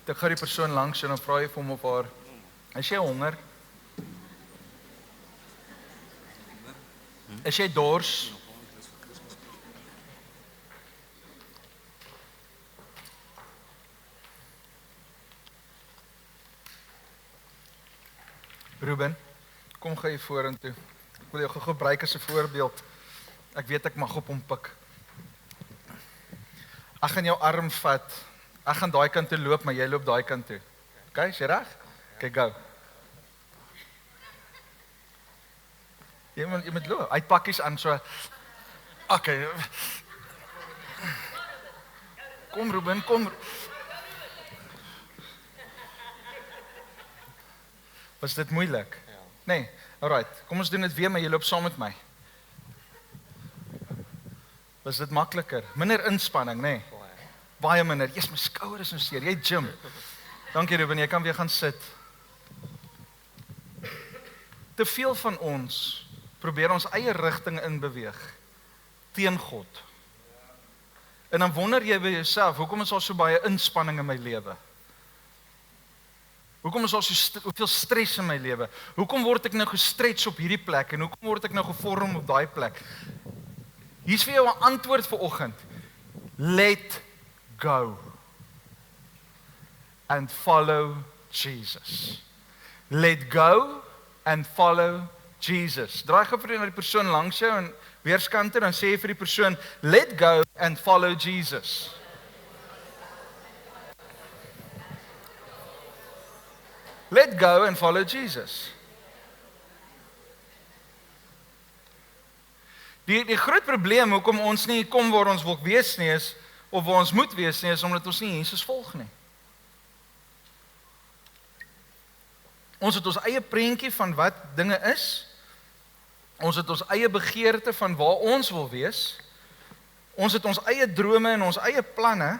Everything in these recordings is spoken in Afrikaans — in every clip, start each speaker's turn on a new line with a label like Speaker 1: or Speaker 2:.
Speaker 1: Ek gaan die persoon langs en dan vra jy vir hom of haar, is jy honger? Is jy dors? Ruben, kom gou hier vorentoe. Ek wil jou gou gebruik as 'n voorbeeld. Ek weet ek mag op hom pik. Ek gaan jou arm vat. Ek gaan daai kant toe loop, maar jy loop daai kant toe. Okay, is jy reg? Okay, go. Jy moet loop. Hy pakkies aan so. Okay. Kom Ruben, kom. Was dit moeilik? Ja. Nee, alright. Kom ons doen dit weer, maar jy loop saam met my. Was dit makliker? Minder inspanning, nee. Baie minder. Eers my skouer is nou seer. Jy gym. Dankie Ruben, jy kan weer gaan sit. Te veel van ons probeer ons eie rigting inbeweeg teen God. En dan wonder jy by jouself, hoekom is daar so baie inspanning in my lewe? Hoekom is daar soveel stres in my lewe? Hoekom word ek nou gestretch op hierdie plek en hoekom word ek nou gevorm op daai plek? Hier's vir jou 'n antwoord vir oggend. Let go and follow Jesus. Let go and follow Jesus. Draai gou vir na die persoon langs jou en weerskante dan sê jy vir die persoon, let go and follow Jesus. Let go and follow Jesus. Die groot probleem hoekom ons nie kom waar ons wil wees nie is, of waar ons moet wees nie, is omdat ons nie Jesus volg nie. Ons het ons eie prentjie van wat dinge is. Ons het ons eie begeerte van waar ons wil wees. Ons het ons eie drome en ons eie planne.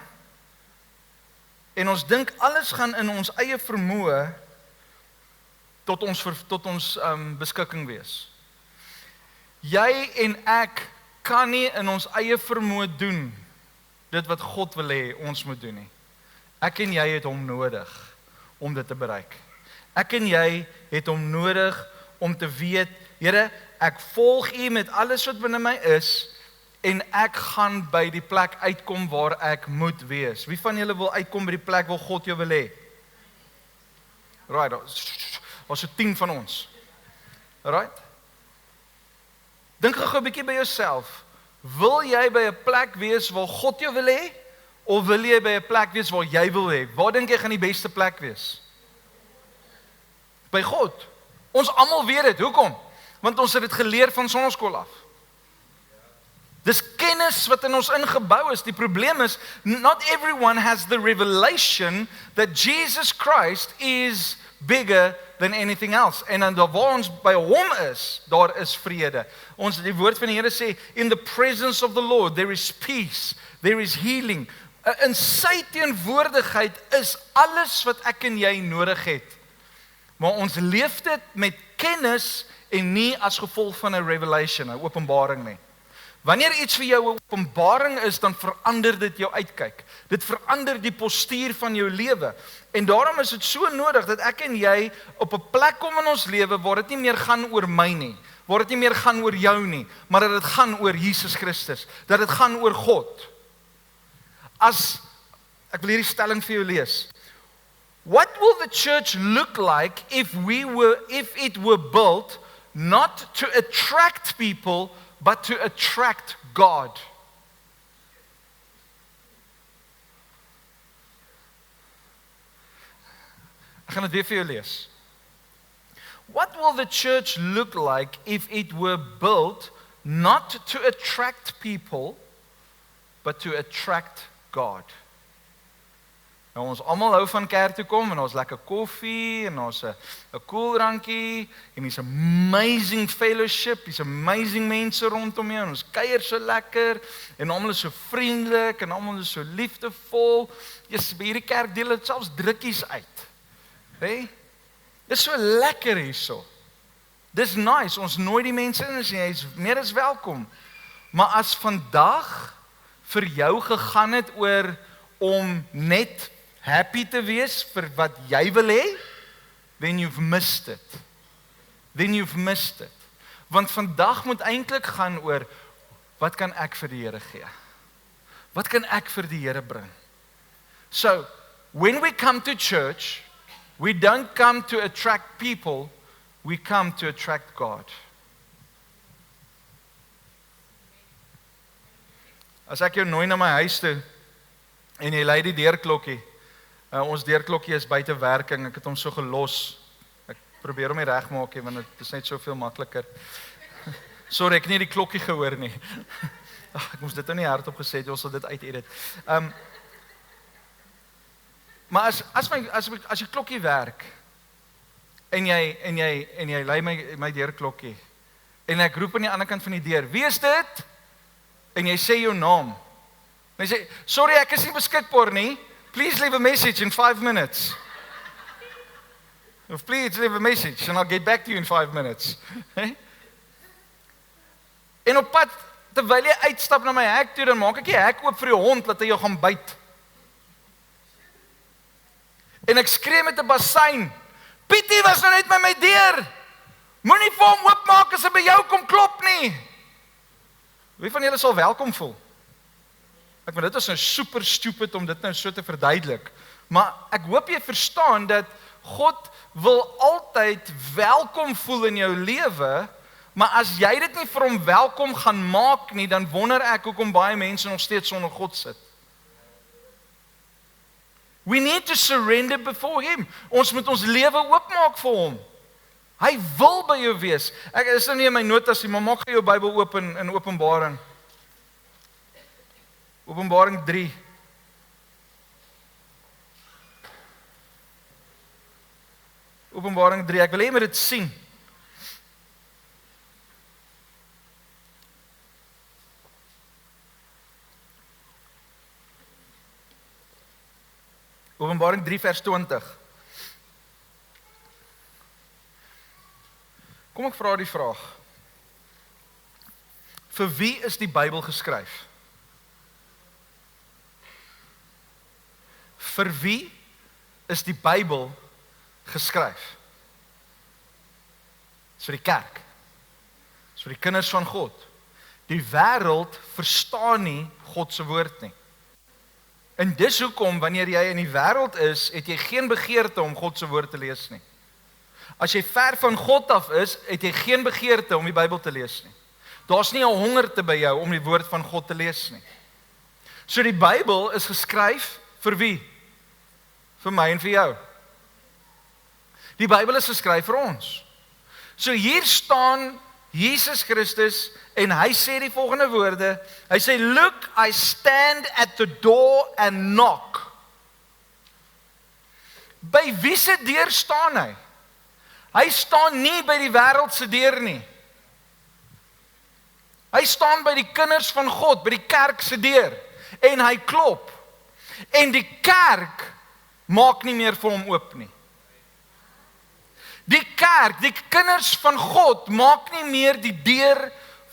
Speaker 1: En ons dink alles gaan in ons eie vermoë tot ons beskikking wees. Jy en ek kan nie in ons eie vermoë doen dit wat God wil hê ons moet doen nie. Ek en jy het hom nodig om dit te bereik. Ek en jy het hom nodig om te weet, Here, ek volg U met alles wat binne my is en ek gaan by die plek uitkom waar ek moet wees. Wie van julle wil uitkom by die plek waar God jou wil hê? Right, ons so 10 van ons. Right? Dink gou 'n bietjie by jouself. Wil jy by 'n plek wees waar God jou wil hê of wil jy by 'n plek wees waar jy wil hê? Waar dink jy gaan die beste plek wees? By God. Ons almal weet dit. Hoekom? Want ons het dit geleer van sonneskool af. Dis kennis wat in ons ingebou is. Die probleem is, not everyone has the revelation that Jesus Christ is bigger than anything else. En dan waar ons by hom is, daar is vrede. Die woord van die Here sê, in the presence of the Lord, there is peace, there is healing. In sy teenwoordigheid is alles wat ek en jy nodig het. Maar ons leef dit met kennis en nie as gevolg van 'n revelation, 'n openbaring nie. Wanneer iets vir jou 'n openbaring is, dan verander dit jou uitkyk. Dit verander die postuur van jou lewe. En daarom is dit so nodig dat ek en jy op 'n plek kom in ons lewe waar dit nie meer gaan oor my nie, waar dit nie meer gaan oor jou nie, maar dat dit gaan oor Jesus Christus, dat dit gaan oor God. Ek wil hierdie stelling vir jou lees. What will the church look like if it were built not to attract people, but to attract God? Ek gaan dit weer vir jou lees. What will the church look like if it were built not to attract people, but to attract God? Nou ons almal hou van kerk toe kom en ons lekker koffie en ons 'n koeldrankie en dis amazing fellowship, dis amazing mense rondom jou en ons kuier so lekker en almal is so vriendelik en almal is so liefdevol. Jy's by hierdie kerk deel dit selfs drukkies uit. Hey? Dis so lekker hierso. Dis nice, ons nooi die mense in en sê jy's meer as welkom. Maar as vandag vir jou gegaan het oor om net happy te wees vir wat jy wil hê, then you've missed it. Then you've missed it. Want vandag moet eintlik gaan oor, wat kan ek vir die Here gee? Wat kan ek vir die Here bring? So, when we come to church, we don't come to attract people, we come to attract God. As ek jou nooi na my huis toe, en jy lei die deurklokkie, ons deurklokkie is buite werking, ek het hom so gelos, ek probeer hom nie regmaak nie, want dit is net soveel makliker. Sorry, ek het nie die klokkie gehoor nie. Ek moes dit nou nie hardop gesê het, ons sal dit uit-edit. Maar as die klokkie werk, en jy lei my deurklokkie, en ek roep aan die ander kant van die deur, wie is dit? En jy sê jou naam. En jy sê, sorry, ek is nie beskikbaar nie, please leave a message in 5 minutes. Of please leave a message, and I'll get back to you in 5 minutes. En op pad, terwyl jy uitstap na my hek toe, dan maak ek die hek oop vir die hond, dat hy jou gaan byt. En ek skree met 'n bassein, Pietie was nou net by my deur, moenie vir hom oopmaak as hy by jou kom klop nie. Wie van julle sal welkom voel? Ek maar dit is nou super stupid om dit nou so te verduidelik, maar ek hoop jy verstaan dat God wil altyd welkom voel in jou lewe, maar as jy dit nie vir hom welkom gaan maak nie, dan wonder ek hoekom baie mense nog steeds sonder God sit. We need to surrender before him. Ons moet ons lewe oopmaak vir hom. Hy wil by jou wees. Ek is nou nie in my notas nie, maar maak jou Bybel oop in Openbaring. Openbaring 3. Openbaring 3, ek wil hê jy moet dit sien. Openbaring 3 vers 20. Kom ek vra die vraag. Vir wie is die Bybel geskryf? Vir wie is die Bybel geskryf? Dis vir die kerk. Dis vir die kinders van God. Die wêreld verstaan nie God se woord nie. En dis hoekom wanneer jy in die wêreld is, het jy geen begeerte om God se woord te lees nie. As jy ver van God af is, het jy geen begeerte om die Bybel te lees nie. Daar's nie 'n hongerte by jou om die woord van God te lees nie. So die Bybel is geskryf vir wie? Vir my en vir jou. Die Bybel is geskryf vir ons. So hier staan Jesus Christus en hy sê die volgende woorde. Hy sê, "Look, I stand at the door and knock." By wie se deur staan hy? Hy staan nie by die wêreld se deur nie. Hy staan by die kinders van God, by die kerk se deur. En hy klop. En die kerk maak nie meer vir hom oop nie. Die kerk, die kinders van God, maak nie meer die deur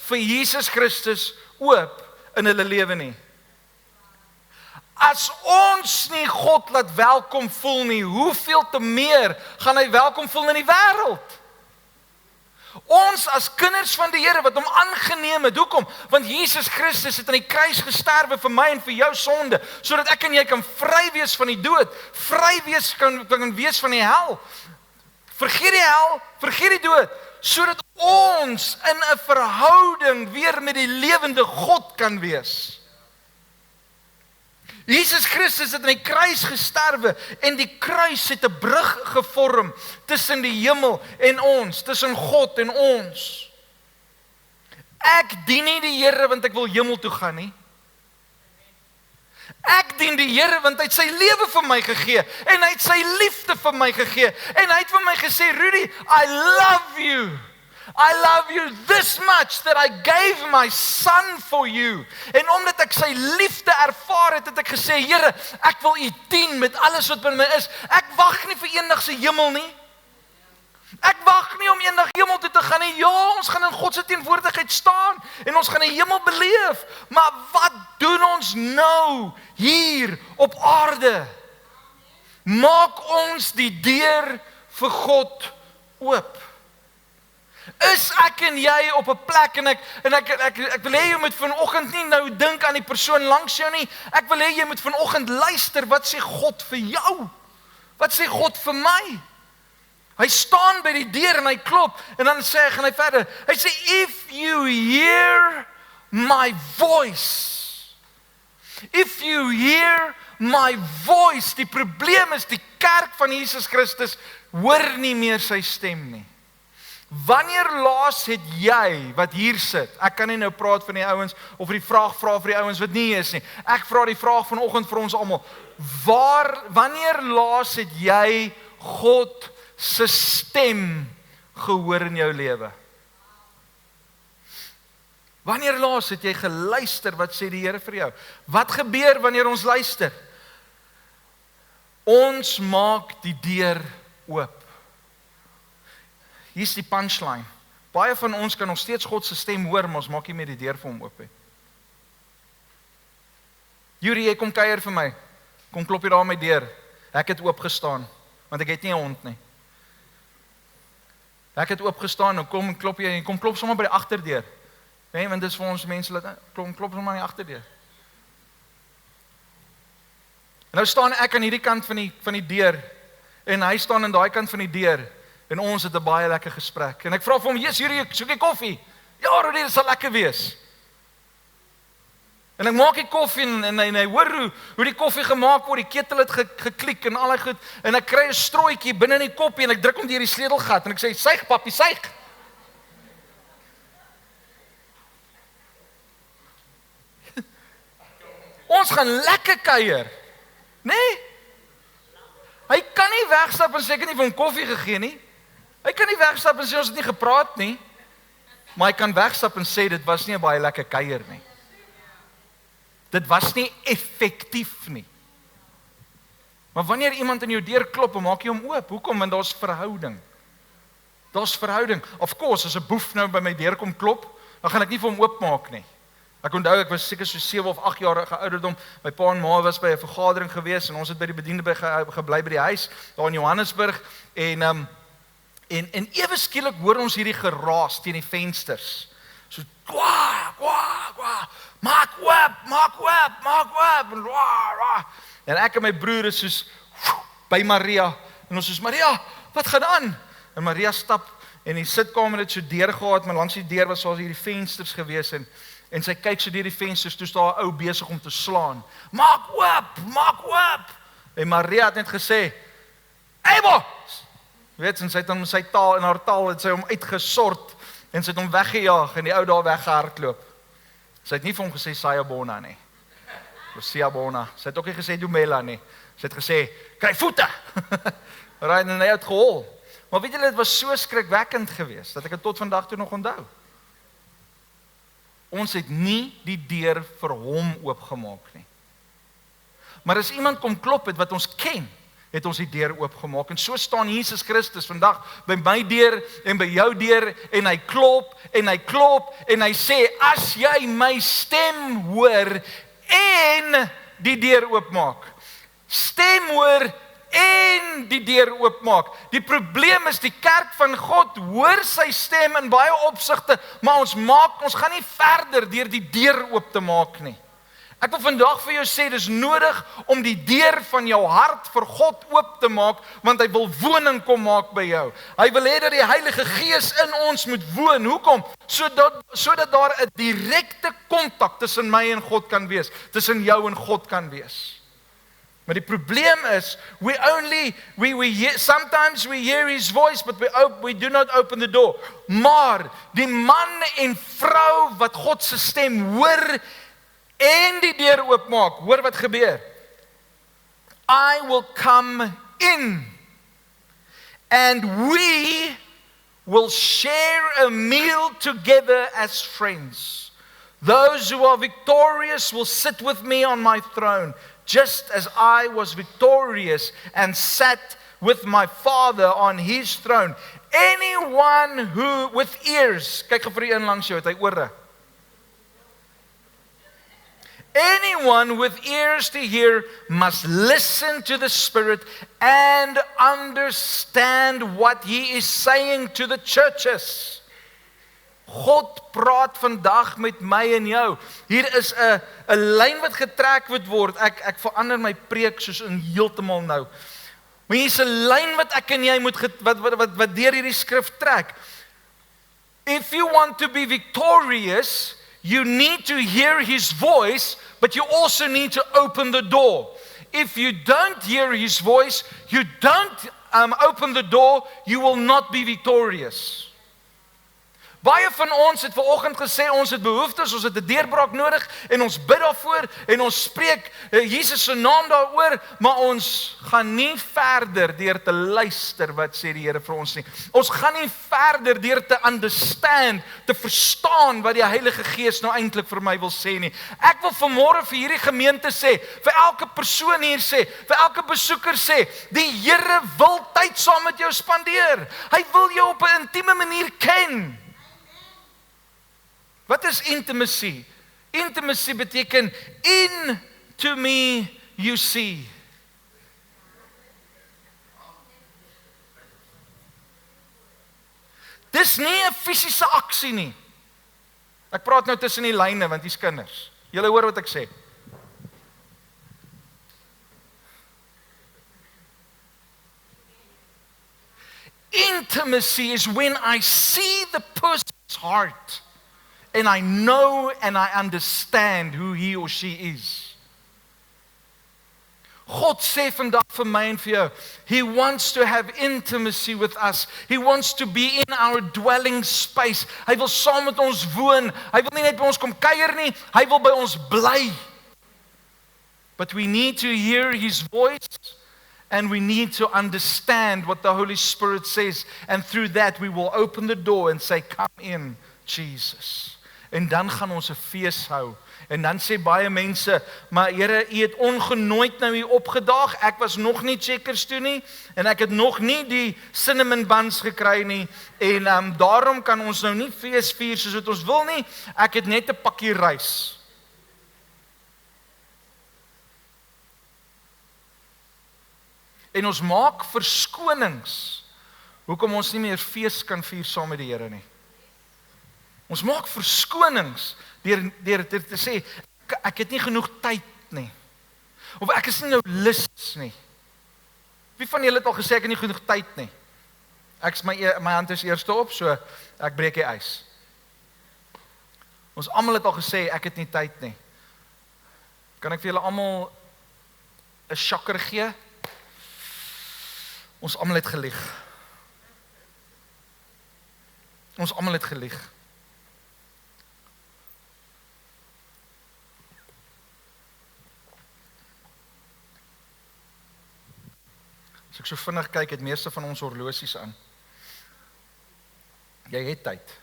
Speaker 1: vir Jesus Christus oop in hulle lewe nie. As ons nie God laat welkom voel nie, hoeveel te meer gaan hy welkom voel in die wêreld? Ons as kinders van die Here wat hom aangeneem het, hoekom? Want Jesus Christus het aan die kruis gesterwe vir my en vir jou sonde, sodat ek en jy kan vry wees van die dood, vry wees kan wees van die hel. Vergeet die hel, vergeet die dood, sodat ons in 'n verhouding weer met die lewende God kan wees. Jesus Christus het aan die kruis gesterwe en die kruis het 'n brug gevorm tussen die hemel en ons, tussen God en ons. Ek dien nie die Here want ek wil hemel toe gaan nie. Ek dien die Here want hy het sy lewe vir my gegee en hy het sy liefde vir my gegee en hy het vir my gesê, Rudy, I love you. I love you this much that I gave my son for you. En omdat ek sy liefde ervaar het, het ek gesê, Here, ek wil u dien met alles wat binne my is. Ek wag nie vir eendag se hemel nie. Ek wag nie om eendag hemel toe te gaan nie. Ja, ons gaan in God se teenwoordigheid staan en ons gaan die hemel beleef. Maar wat doen ons nou hier op aarde? Maak ons die deur vir God oop. Is ek en jy op 'n plek en ek wil hê jy moet vanoggend nie nou dink aan die persoon langs jou nie. Ek wil hê jy moet vanoggend luister, wat sê God vir jou? Wat sê God vir my? Hy staan by die deur en hy klop en dan gaan hy verder. Hy sê, if you hear my voice. If you hear my voice. Die probleem is, die kerk van Jesus Christus hoor nie meer sy stem nie. Wanneer laas het jy, wat hier sit, ek kan nie nou praat van die ouens, of die vraag vra vir die ouens wat nie is nie, ek vra die vraag vanoggend vir ons almal, wanneer laas het jy God se stem gehoor in jou lewe? Wanneer laas het jy geluister, wat sê die Here vir jou? Wat gebeur wanneer ons luister? Ons maak die deur oop. Hier is die punchline. Baie van ons kan nog steeds God se stem hoor, maar ons maak nie meer die deur vir hom oop nie. Yuri, jy kom kuier vir my. Kom klop jy daar aan my deur. Ek het oop gestaan, want ek het nie 'n hond nie. Ek het oop gestaan en kom klop jy en kom klop sommer by die agterdeur. Nee, want dit is vir ons mense dat klop sommer aan die agterdeur. En nou staan ek aan hierdie kant van die deur en hy staan aan daai kant van die deur. En ons het 'n baie lekker gesprek. En ek vra vir hom, "Jesus, hier, soek jy koffie?" "Ja, dit sal lekker wees." En ek maak die koffie en hy hoor hoe die koffie gemaak word, die ketel het geklik en al die goed. En ek kry 'n strooitjie binne in die koppie en ek druk hom deur die sleutelgat en ek sê, "Suig papi, suig." Ons gaan lekker kuier. Nee? Hy kan nie wegstap en sê ek het nie vir hom koffie gegee nie. Hy kan nie wegstap en sê ons het nie gepraat nie. Maar hy kan wegstap en sê dit was nie 'n baie lekker kuier nie. Dit was nie effektief nie. Maar wanneer iemand aan jou deur klop, maak jy hom oop. Hoekom? Want daar's verhouding. Daar's verhouding. Of course, as 'n boef nou by my deur kom klop, dan gaan ek nie vir hom oopmaak nie. Ek onthou ek was seker so 7 of 8 jaar ouderdom. My pa en ma was by 'n vergadering gewees en ons het by die bediende gebly by die huis daar in Johannesburg en ewe skielik hoor ons hierdie geraas teen die vensters. So kwa kwa kwa, maak oop en ek en my broer is soos by Maria en ons soos Maria, wat gaan aan? En Maria stap en die sitkamer het so deur gehad, maar langs die deur was daar hierdie vensters gewees en sy kyk so deur die vensters, toe staan 'n ou besig om te slaan. Maak oop. En Maria het net gesê, "Ebo!" Weet jy, sy het hom sy taal, in haar taal het sy hom uitgesort en sy het hom weggejaag en die ou daar weggehardloop. Sy het nie vir hom gesê Sayabona nie. Sayabona. Sy het ook nie gesê Dumela nie. Sy het gesê, "Kry voete." Right, en hy het gehol. Maar weet julle, dit was so skrikwekkend geweest dat ek dit tot vandag toe nog onthou. Ons het nie die deur vir hom oopgemaak nie. Maar as iemand kom klop het wat ons ken, het ons die deur oopgemaak. En so staan Jesus Christus vandag by my deur en by jou deur en hy klop en hy sê, as jy my stem hoor en die deur oopmaak. Stem hoor en die deur oopmaak. Die probleem is die kerk van God hoor sy stem in baie opsigte, maar ons gaan nie verder deur die deur oop te maak nie. Ek wil vandag vir jou sê, dis nodig om die deur van jou hart vir God oop te maak, want hy wil woning kom maak by jou. Hy wil hê dat die Heilige Gees in ons moet woon. Hoekom? Sodat daar 'n direkte kontak tussen my en God kan wees, tussen jou en God kan wees. Maar die probleem is, sometimes we hear his voice, but we do not open the door. Maar die man en vrou wat God se stem hoor en die deur oopmaak, hoor wat gebeur. I will come in and we will share a meal together as friends. Those who are victorious will sit with me on my throne, just as I was victorious and sat with my Father on his throne. Anyone who with ears, kyk gou vir die een langs jou, het hy ore. Anyone with ears to hear must listen to the Spirit and understand what He is saying to the churches. God praat vandag met my en jou. Hier is 'n lyn wat getrek word. Ek verander my preek soos in heeltemal nou. Maar hier is 'n lyn wat ek en jy moet wat deur hierdie skrif trek. If you want to be victorious, you need to hear His voice, but you also need to open the door. If you don't hear His voice, you don't open the door, you will not be victorious. Baie van ons het vanoggend gesê ons het behoeftes, ons het 'n deurbraak nodig en ons bid daarvoor en ons spreek Jesus se naam daaroor, maar ons gaan nie verder deur te luister wat sê die Here vir ons nie. Ons gaan nie verder deur te understand, te verstaan wat die Heilige Gees nou eintlik vir my wil sê nie. Ek wil vanmôre vir hierdie gemeente sê, vir elke persoon hier sê, vir elke besoeker sê, die Here wil tyd saam met jou spandeer. Hy wil jou op 'n intieme manier ken. Wat is intimacy? Intimacy beteken into me you see. Dis nie 'n fisiese aksie nie. Ek praat nou tussen die lyne want hier's kinders. Julle hoor wat ek sê. Intimacy is when I see the person's heart. And I know and I understand who he or she is. God sê vandag vir my en vir jou, He wants to have intimacy with us. He wants to be in our dwelling space. Hy wil saam met ons woon. Hy wil nie net by ons kom kuier nie, hy wil by ons bly. But we need to hear His voice and we need to understand what the Holy Spirit says, and through that we will open the door and say, come in, Jesus. En dan gaan ons 'n fees hou. En dan sê baie mense, maar Here, U het ongenooid nou hier opgedaag. Ek was nog nie Checkers toe nie en ek het nog nie die cinnamon buns gekry nie. En daarom kan ons nou nie fees vier soos wat ons wil nie. Ek het net 'n pakkie rys. En ons maak verskonings hoekom ons nie meer fees kan vier saam met die Here nie. Ons maak verskonings deur te sê, ek het nie genoeg tyd nie. Of ek is nie nou lus nie. Wie van julle het al gesê ek het nie genoeg tyd nie? My hand is eerste op, so ek breek die ys. Ons almal het al gesê ek het nie tyd nie. Kan ek vir julle almal 'n shocker gee? Ons almal het gelieg. Ons almal het gelieg. As ek so vinnig kyk, het meeste van ons horlosies aan. Jy het tyd.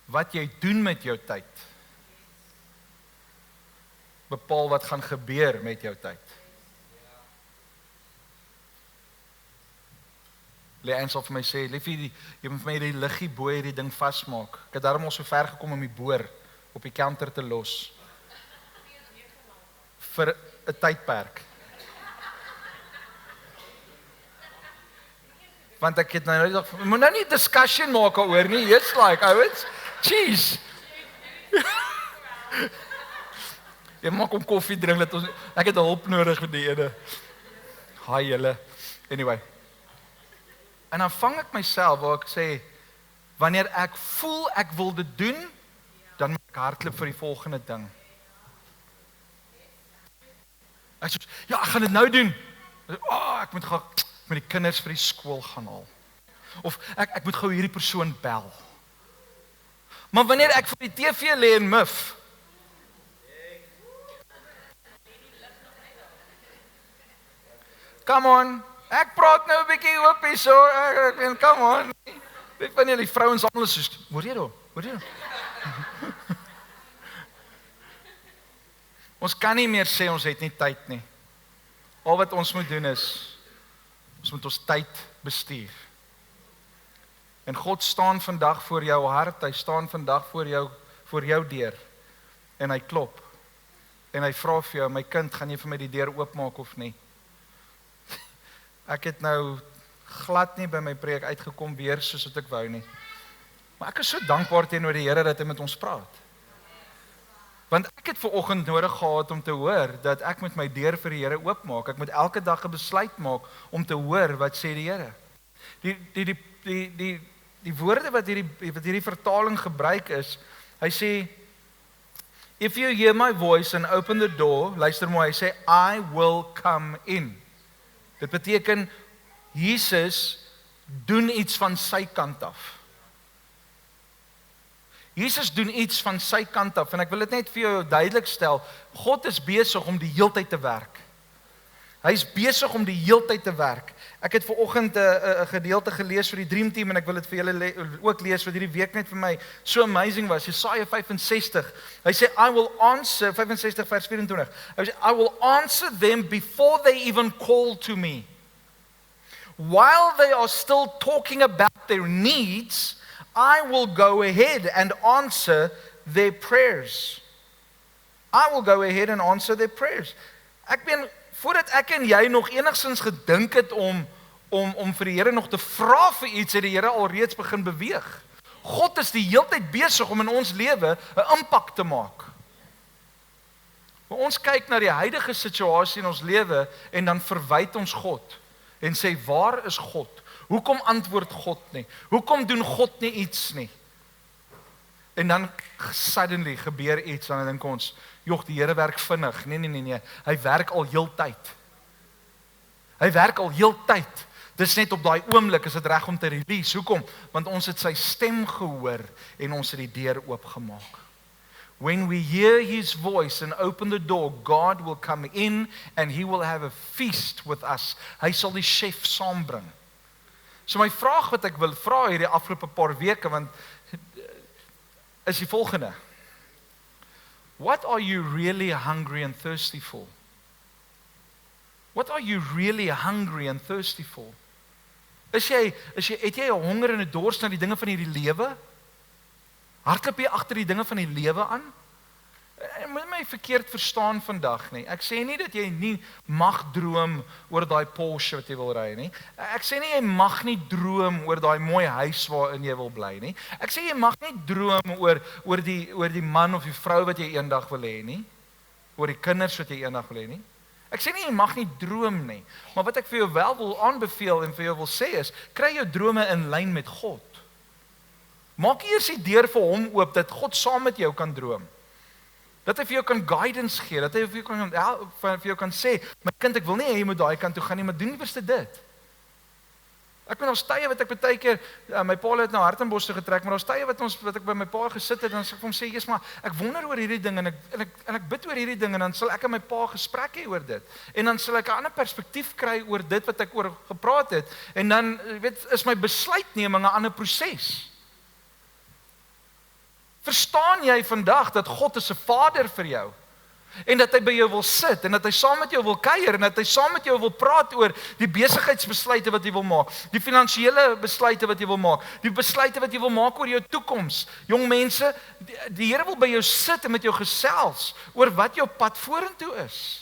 Speaker 1: Wat jy doen met jou tyd, bepaal wat gaan gebeur met jou tyd. Leanne sal vir my sê, liefie, jy moet vir my die liggie bo hierdie ding vasmaak. Ek het daarom al so ver gekom om die boor op die kanter te los. Vir 'n tydperk. Want ek het nou moet nou nie discussion maak oor nie. It's like, ouens, jeez. Jy maak om koffie drink, ek het hulp nodig vir die ene. Haai julle. Anyway. En dan vang ek myself waar ek sê, wanneer ek voel ek wil dit doen, dan moet ek hardloop vir die volgende ding. Ek sê, ja, ek gaan dit nou doen. Ek moet met die kinders vir die skool gaan haal. Of ek moet gou hierdie persoon bel. Maar wanneer ek vir die TV lê en mif, come on, ek praat nou 'n bietjie oop hier so, come on. Weet van julle vrouens almal soos, hoor jy daar? Ons kan nie meer sê ons het nie tyd nie. Al wat ons moet doen is Ons moet ons tyd bestuur. En God staan vandag voor jou hart, hy staan vandag voor jou deur. En hy klop. En hy vra vir jou, my kind, gaan jy vir my die deur oopmaak of nie? Ek het nou glad nie by my preek uitgekom weer soos wat ek wou nie. Maar ek is so dankbaar teenoor die Here dat hy met ons praat. Want ek het vanoggend nodig gehad om te hoor dat ek moet my deur vir die Here oopmaak. Ek moet elke dag 'n besluit maak om te hoor wat sê die Here. Die woorde wat hierdie vertaling gebruik is, hy sê, if you hear my voice and open the door, luister mooi, hy sê, I will come in. Dit beteken, Jesus doen iets van sy kant af. Jesus doen iets van sy kant af, en ek wil dit net vir jou duidelik stel, God is besig om die heeltyd te werk. Hy is besig om die heeltyd te werk. Ek het vanoggend 'n gedeelte gelees vir die Dream Team, en ek wil dit vir julle ook lees, wat hierdie week net vir my so amazing was. Jesaja 65, hy sê, I will answer, 65 vers 24, hy sê, I will answer them before they even call to me. While they are still talking about their needs, I will go ahead and answer their prayers. I will go ahead and answer their prayers. Ek meen, voordat ek en jy nog enigsins gedink het om vir die Here nog te vra vir iets, het die Here alreeds begin beweeg. God is die heeltyd besig om in ons lewe 'n impak te maak. Maar ons kyk na die huidige situasie in ons lewe en dan verwyd ons God en sê, waar is God? Hoekom antwoord God nie? Hoekom doen God nie iets nie? En dan suddenly gebeur iets, en dan dink ons, joh, die Here werk vinnig. Nee, hy werk al heeltyd. Hy werk al heeltyd. Dis net op daai oomblik is dit reg om te release. Hoekom? Want ons het sy stem gehoor en ons het die deur oopgemaak. When we hear his voice and open the door, God will come in and he will have a feast with us. Hy sal die chef saambring. So my vraag wat ek wil vra hierdie afgelope paar weke, want is die volgende. What are you really hungry and thirsty for? What are you really hungry and thirsty for? Het jy 'n honger en 'n dors na die dinge van hierdie lewe? Hardloop jy agter die dinge van die lewe aan? Moet my verkeerd verstaan vandag nie. Ek sê nie dat jy nie mag droom oor daai Porsche wat jy wil ry nie. Ek sê nie jy mag nie droom oor daai mooi huis waarin jy wil bly nie. Ek sê jy mag nie droom oor die man of die vrou wat jy eendag wil hê nie. Oor die kinders wat jy eendag wil hê nie. Ek sê nie jy mag nie droom nie. Maar wat ek vir jou wel wil aanbeveel en vir jou wil sê is, kry jou drome in lyn met God. Maak eers die deur vir hom oop dat God saam met jou kan droom. Dat hy vir jou kan guidance gee, dat hy vir jou kan sê, my kind, ek wil nie hê jy moet daai kant toe gaan nie, maar doen liewerste dit. Ek ben ons tye wat ek baie keer, my pa het na Hartenbos toe getrek, maar ons tye wat ek by my pa gesit het, dan sê ek vir hom sê, Jesus, maar ek wonder oor hierdie ding, en ek bid oor hierdie ding, en dan sal ek en my pa gesprek hê oor dit, en dan sal ek 'n ander perspektief kry oor dit wat ek oor gepraat het, en dan, is my besluitneming 'n ander proses. Verstaan jy vandag dat God is 'n Vader vir jou? En dat hy by jou wil sit, en dat hy saam met jou wil kuier, en dat hy saam met jou wil praat oor die besigheidsbesluite wat jy wil maak, die finansiële besluite wat jy wil maak, die besluite wat jy wil maak oor jou toekoms. Jong mense, die Here wil by jou sit en met jou gesels oor wat jou pad vorentoe is.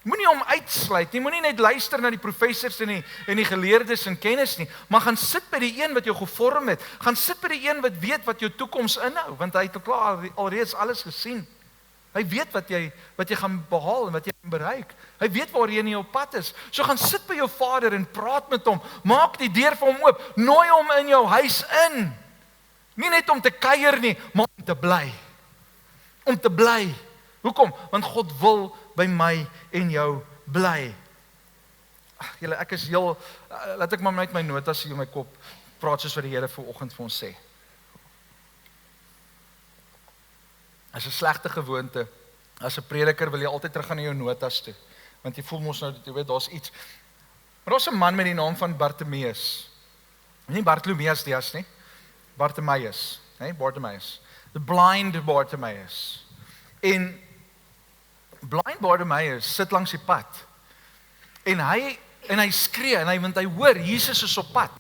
Speaker 1: Moenie hom uitsluit nie, moenie net luister na die professors en die geleerdes en kennis nie, maar gaan sit by die een wat jou gevorm het, gaan sit by die een wat weet wat jou toekoms inhou, want hy het klaar alreeds alles gesien. Hy weet wat jy gaan behaal en wat jy gaan bereik. Hy weet waarheen jy op pad is. So gaan sit by jou Vader en praat met hom. Maak die deur vir hom oop. Nooi hom in jou huis in. Nie net om te kuier nie, maar om te bly. Om te bly. Hoekom? Want God wil by my en jou bly. Julle, ek is laat ek maar net my notas hier in my kop praat soos wat die Here vanoggend vir ons sê. As 'n slegte gewoonte, as 'n prediker wil jy altyd terug gaan na jou notas toe, want jy voel mos nou, jy weet, daar's iets. Maar daar's 'n man met die naam van Bartimeus. Nie Bartolomeus Dias nie, Bartimeus, Bartimeus. The blind Bartimeus. En blind Bartimeus sit langs die pad. En hy En hy skree, want hy hoor, Jesus is op pad.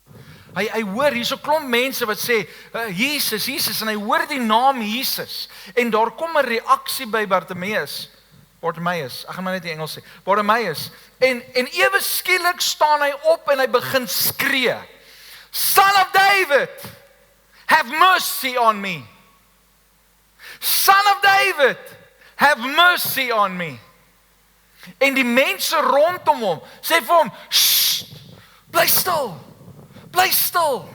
Speaker 1: Hy hoor, hier is 'n klomp mense wat sê, Jesus, Jesus, en hy hoor die naam Jesus. En daar kom 'n reaksie by Bartimaeus, ek gaan maar net in Engels sê, Bartimaeus, en ewe skielik staan hy op en hy begin skree, Son of David, have mercy on me. Son of David, have mercy on me. En die mense rondom hom sê vir hom, Shh, bly stil. Bly stil.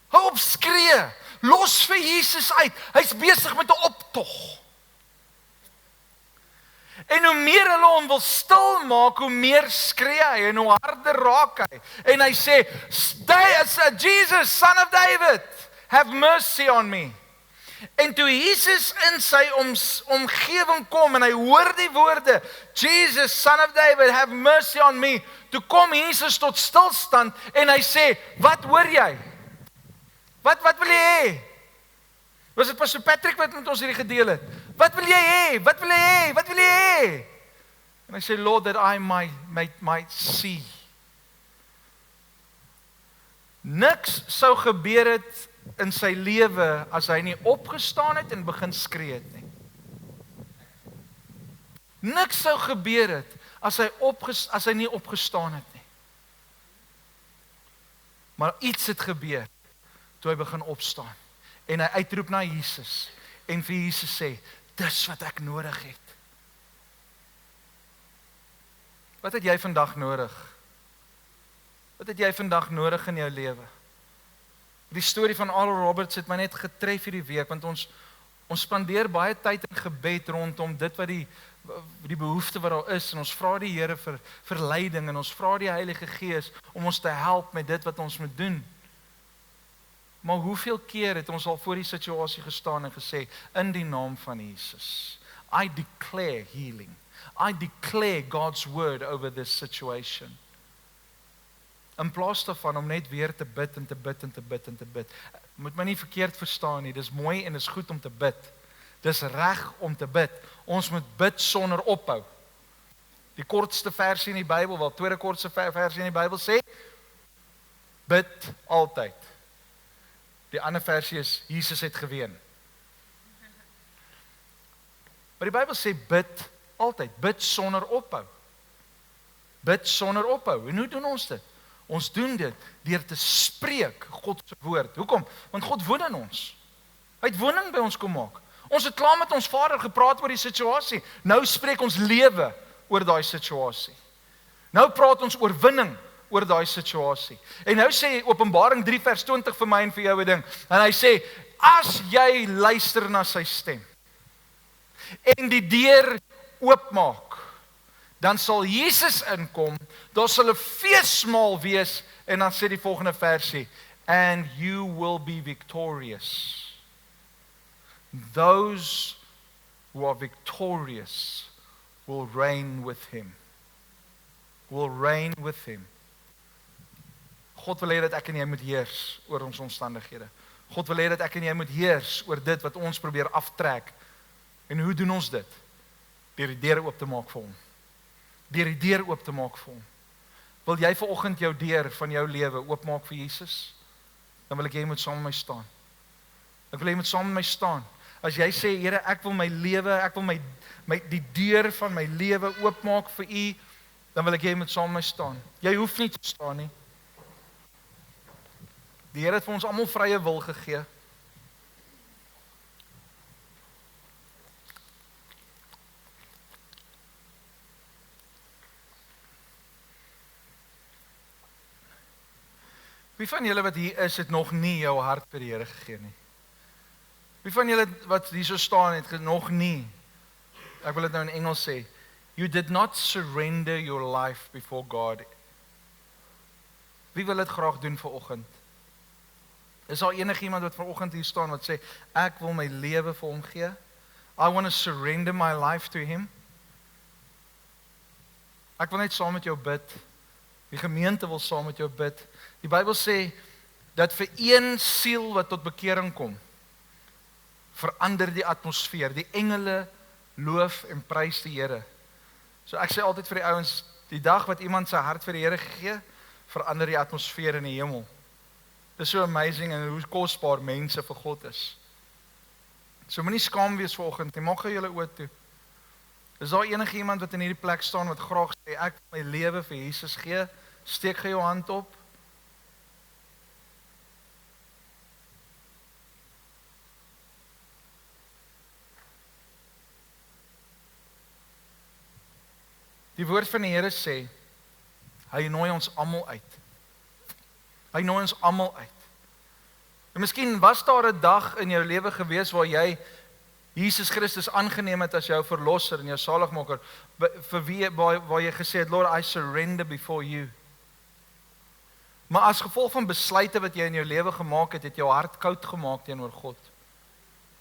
Speaker 1: Hou op skree. Los vir Jesus uit. Hy's besig met 'n optog. En hoe meer hulle hom wil stil maak, hoe meer skree hy en hoe harder raak hy. En hy sê, Jesus, Son of David, have mercy on me. En toe Jesus in sy omgewing kom en hy hoor die woorde, Jesus, Son of David, have mercy on me, toe kom Jesus tot stilstand en hy sê, wat hoor jy? Wat wil jy hê? Was dit Pastor Patrick wat met ons hierdie gedeel het? Wat wil jy hê? Wat wil jy hê? Wat wil jy hê? En hy sê, Lord, that I might see. Niks sou gebeur het in sy lewe as hy nie opgestaan het en begin skree het nie. Niks sou gebeur het as hy nie opgestaan het nie. Maar iets het gebeur toe hy begin opstaan en hy uitroep na Jesus en vir Jesus sê, dis wat ek nodig het. Wat het jy vandag nodig? Wat het jy vandag nodig in jou lewe? Die storie van Oral Roberts het my net getref hierdie week, want ons spandeer baie tyd in gebed rondom dit wat die behoefte wat daar is, en ons vra die Here vir leiding, en ons vra die Heilige Gees om ons te help met dit wat ons moet doen. Maar hoeveel keer het ons al voor die situasie gestaan en gesê, in die naam van Jesus, I declare healing. I declare God's word over this situation. In plaas daarvan om net weer te bid en te bid en te bid en te bid. Moet my nie verkeerd verstaan nie, dis mooi en dis goed om te bid. Dis reg om te bid. Ons moet bid sonder ophou. Die kortste versie in die Bybel, wel tweede kortste versie in die Bybel sê, bid altyd. Die ander versie is, Jesus het geween. Maar die Bybel sê, bid altyd, bid sonder ophou. Bid sonder ophou. En hoe doen ons dit? Ons doen dit deur te spreek God se woord. Hoekom? Want God woon in ons. Hy het woning by ons kom maak. Ons het klaar met ons Vader gepraat oor die situasie. Nou spreek ons lewe oor daai situasie. Nou praat ons oorwinning oor daai situasie. En nou sê Openbaring 3 vers 20 vir my en vir jou 'n ding. En hy sê, as jy luister na sy stem en die deur oopmaak, dan sal Jesus inkom, daar sal 'n feesmaal wees, en dan sê die volgende versie, and you will be victorious. Those who are victorious will reign with him. Will reign with him. God wil hê dat ek en jy moet heers oor ons omstandighede. God wil hê dat ek en jy moet heers oor dit wat ons probeer aftrek. En hoe doen ons dit? Deur die deur oop te maak vir hom. Deur die deur oop te maak vir hom. Wil jy vanoggend jou deur van jou lewe oopmaak vir Jesus? Dan wil ek jy moet saam met my staan. Ek wil jy moet saam met my staan. As jy sê, Here, ek wil my lewe, ek wil die deur van my lewe oopmaak vir U, dan wil ek jy moet saam met my staan. Jy hoef nie te staan nie. Die Here het vir ons almal vrye wil gegee. Wie van julle wat hier is, het nog nie jou hart vir die Here gegee nie? Wie van julle wat hier so staan het nog nie? Ek wil dit nou in Engels sê. You did not surrender your life before God. Wie wil dit graag doen vanoggend? Is daar enigiemand wat vanoggend hier staan wat sê, ek wil my lewe vir hom gee? I want to surrender my life to him. Ek wil net saam met jou bid. Die gemeente wil saam met jou bid. Die Bybel sê dat vir een siel wat tot bekering kom, verander die atmosfeer. Die engele loof en prys die Here. So ek sê altyd vir die ouens, Die dag wat iemand sy hart vir die Here gee, verander die atmosfeer in die hemel. Dit is so amazing en hoe kosbaar mense vir God is. So moenie skaam wees vanoggend nie, maak julle oë toe. Is daar enige iemand wat in hierdie plek staan wat graag sê, ek wil my lewe vir Jesus gee? Steek jy jou hand op? Die woord van die Here sê, hy nooi ons almal uit. Hy nooi ons almal uit. En miskien was daar 'n dag in jou lewe gewees waar jy Jesus Christus aangeneem het as jou verlosser en jou saligmaker, vir wie waar jy gesê het, Lord, I surrender before you. Maar as gevolg van besluite wat jy in jou lewe gemaak het, het jou hart koud gemaak teenoor God.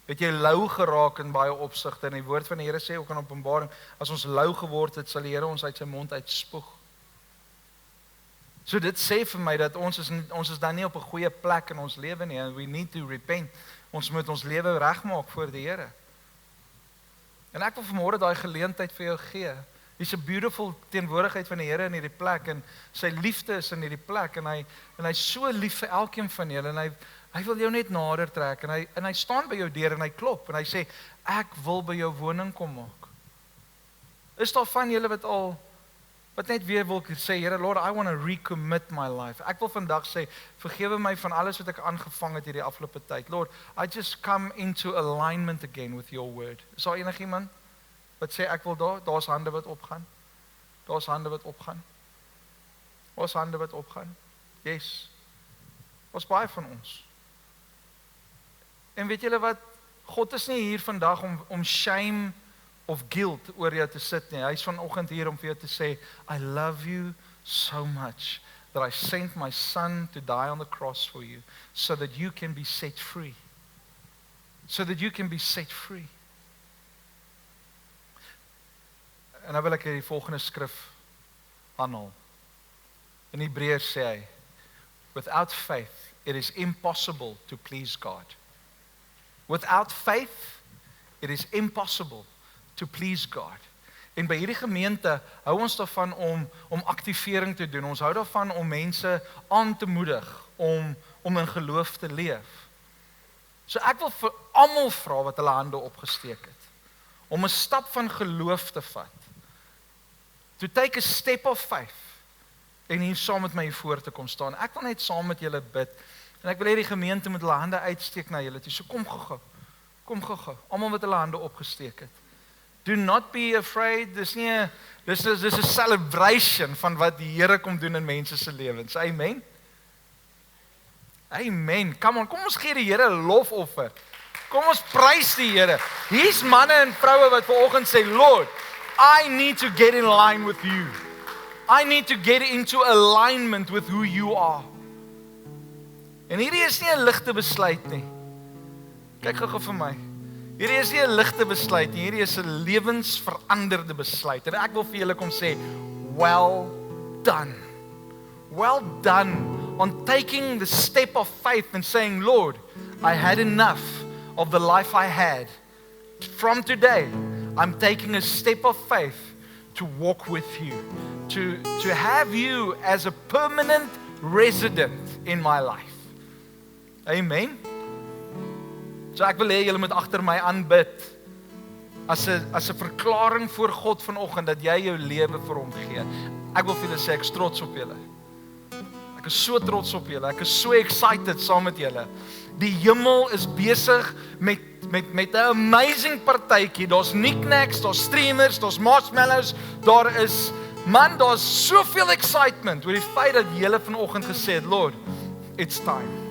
Speaker 1: Het jy lou geraak in baie opsigte, en die woord van die Here sê ook in Openbaring, as ons lou geword het, sal die Here ons uit sy mond uitspoeg. So dit sê vir my dat ons is dan nie op 'n goeie plek in ons lewe nie, and we need to repent. Ons moet ons lewe regmaak voor die Here. En ek wil vanmôre daai geleentheid vir jou gee. Hier's 'n beautiful teenwoordigheid van die Here in hierdie plek, en sy liefde is in hierdie plek, en hy's so lief vir elkeen van julle, en hy wil jou net nader trek, en hy staan by jou deur en hy klop, en hy sê, ek wil by jou woning kom maak. Is daar van julle wat net weer wil sê, Here, Lord, I want to recommit my life. Ek wil vandag sê, vergewe my van alles wat ek aangevang het hierdie afgelope tyd. Lord, I just come into alignment again with your word. Is daar enigiemand wat sê, ek wil daar's hande wat opgaan. Daar's hande wat opgaan. Daar's hande wat opgaan. Yes. Ons baie van ons. En weet julle wat, God is nie hier vandag om shame of guilt oor jou te sit nie. Hy is vanoggend hier om vir jou te sê, I love you so much that I sent my son to die on the cross for you so that you can be set free. So that you can be set free. En nou wil ek die volgende skrif aanhaal. In Hebreërs sê hy, without faith it is impossible to please God. Without faith it is impossible to please God. En by hierdie gemeente hou ons daarvan om aktivering te doen. Ons hou daarvan om mense aan te moedig om in geloof te leef. So ek wil vir almal vra wat hulle hande opgesteek het, om 'n stap van geloof te vat. To take a step of faith, en hier saam met my hier voor te kom staan. Ek wil net saam met julle bid, en ek wil hê die gemeente met hulle hande uitsteek na julle toe. So kom gou, almal met hulle hande opgesteek het. Do not be afraid. Dis 'n celebration van wat die Here kom doen in mense se lewens. Amen. Amen. Kom ons gee die Here 'n lofoffer. Kom ons prys die Here. Hier's manne en vroue wat vanoggend sê, Lord, I need to get in line with you. I need to get into alignment with who you are. En hierdie is nie 'n ligte besluit nie. Kyk gou vir my. Hierdie is nie 'n ligte besluit nie, hierdie is 'n lewensveranderde besluit. En ek wil vir julle kom sê, well done. Well done on taking the step of faith and saying, Lord, I had enough of the life I had. From today, I'm taking a step of faith to walk with you, to have you as a permanent resident in my life. Amen. So ek wil hê julle moet agter my aanbid as 'n verklaring voor God vanoggend dat jy jou lewe vir hom gee. Ek wil vir julle sê ek is trots op julle. Ek is so trots op julle. Ek is so excited saam met julle. Die hemel is besig met 'n amazing partytjie. Daar's knickknacks, daar's streamers, daar's marshmallows, daar's soveel excitement oor die feit dat julle vanoggend gesê het, Lord, it's time.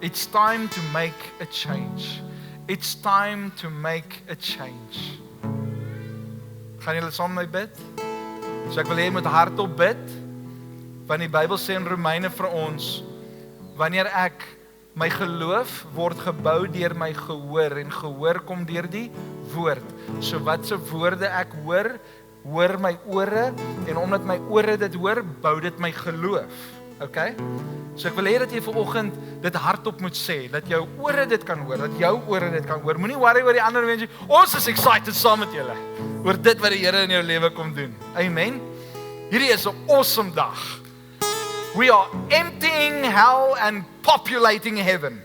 Speaker 1: It's time to make a change. It's time to make a change. Gaan julle saam met my bid? So ek wil hê jy moet hardop bid, want die Bybel sê in Romeine vir ons, wanneer ek my geloof word gebou deur my gehoor, en gehoor kom deur die woord. So wat se woorde ek hoor my ore, en omdat my ore dit hoor, bou dit my geloof. Okay? So ek wil hê dat jy vanoggend dit hardop moet sê, dat jou ore dit kan hoor, dat jou ore dit kan hoor. Moenie worry oor die ander mense. Ons is excited saam met julle oor dit wat die Here in jou lewe kom doen. Amen. Hierdie is 'n awesome dag. We are emptying hell and populating heaven.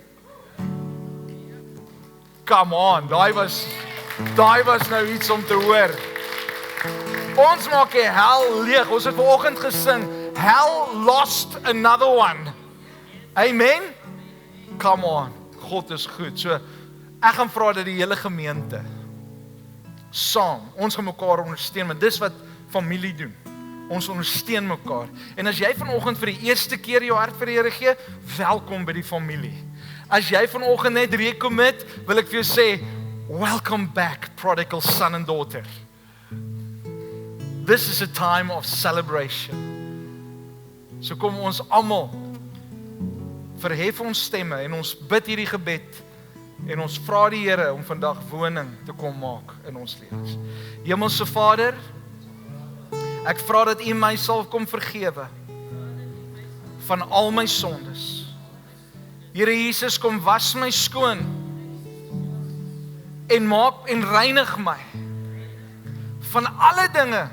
Speaker 1: Come on, daai was nou iets om te hoor. Ons maak die hel leeg. Ons het vanoggend gesing, hell lost another one. Amen? Come on, God is goed. So, ek gaan vra dat die hele gemeente saam, ons gaan mekaar ondersteun, want dis wat familie doen. Ons ondersteun mekaar. En as jy vanoggend vir die eerste keer jou hart vir die Here gee, welkom by die familie. As jy vanoggend net recommit, wil ek vir jou sê, welcome back, prodigal son and daughter. This is a time of celebration. So kom ons almal, verhef ons stemme en ons bid hierdie gebed en ons vra die Here om vandag woning te kom maak in ons lewens. Hemelse Vader, ek vra dat U my sal kom vergewe van al my sondes. Here Jesus, kom was my skoon en maak en reinig my van alle dinge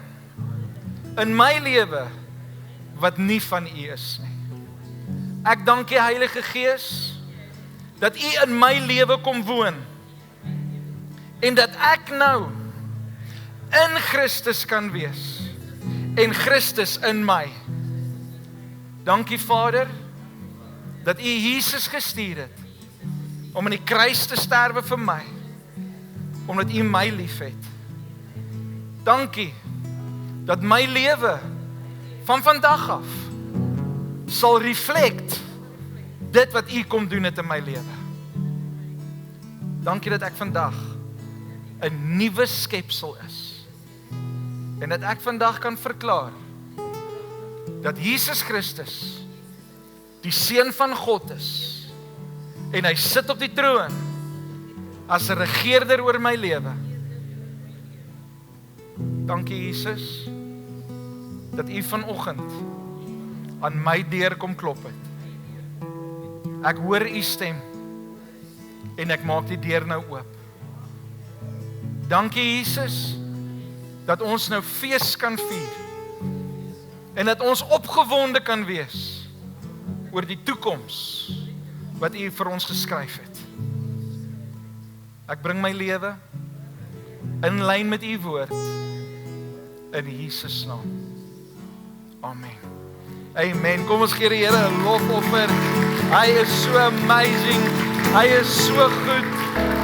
Speaker 1: in my lewe wat nie van U is nie. Ek dank U Heilige Gees dat U in my lewe kom woon en dat ek nou in Christus kan wees en Christus in my. Dankie Vader dat U Jesus gestuur het om aan die kruis te sterwe vir my, omdat U my liefhet. Dankie dat my lewe van vandag af sal reflect dit wat U kom doen het in my lewe. Dankie dat ek vandag 'n nuwe skepsel is en dat ek vandag kan verklaar dat Jesus Christus die Seun van God is en hy sit op die troon as 'n regerder oor my lewe. Dankie Jesus dat U vanoggend aan my deur kom klop het. Ek hoor U stem en ek maak die deur nou oop. Dankie Jesus dat ons nou fees kan vier en dat ons opgewonde kan wees oor die toekoms wat U vir ons geskryf het. Ek bring my lewe in lyn met U woord in Jesus naam. Amen. Amen. Kom ons gee die Here 'n lofoffer. Hy is so amazing. Hy is so goed.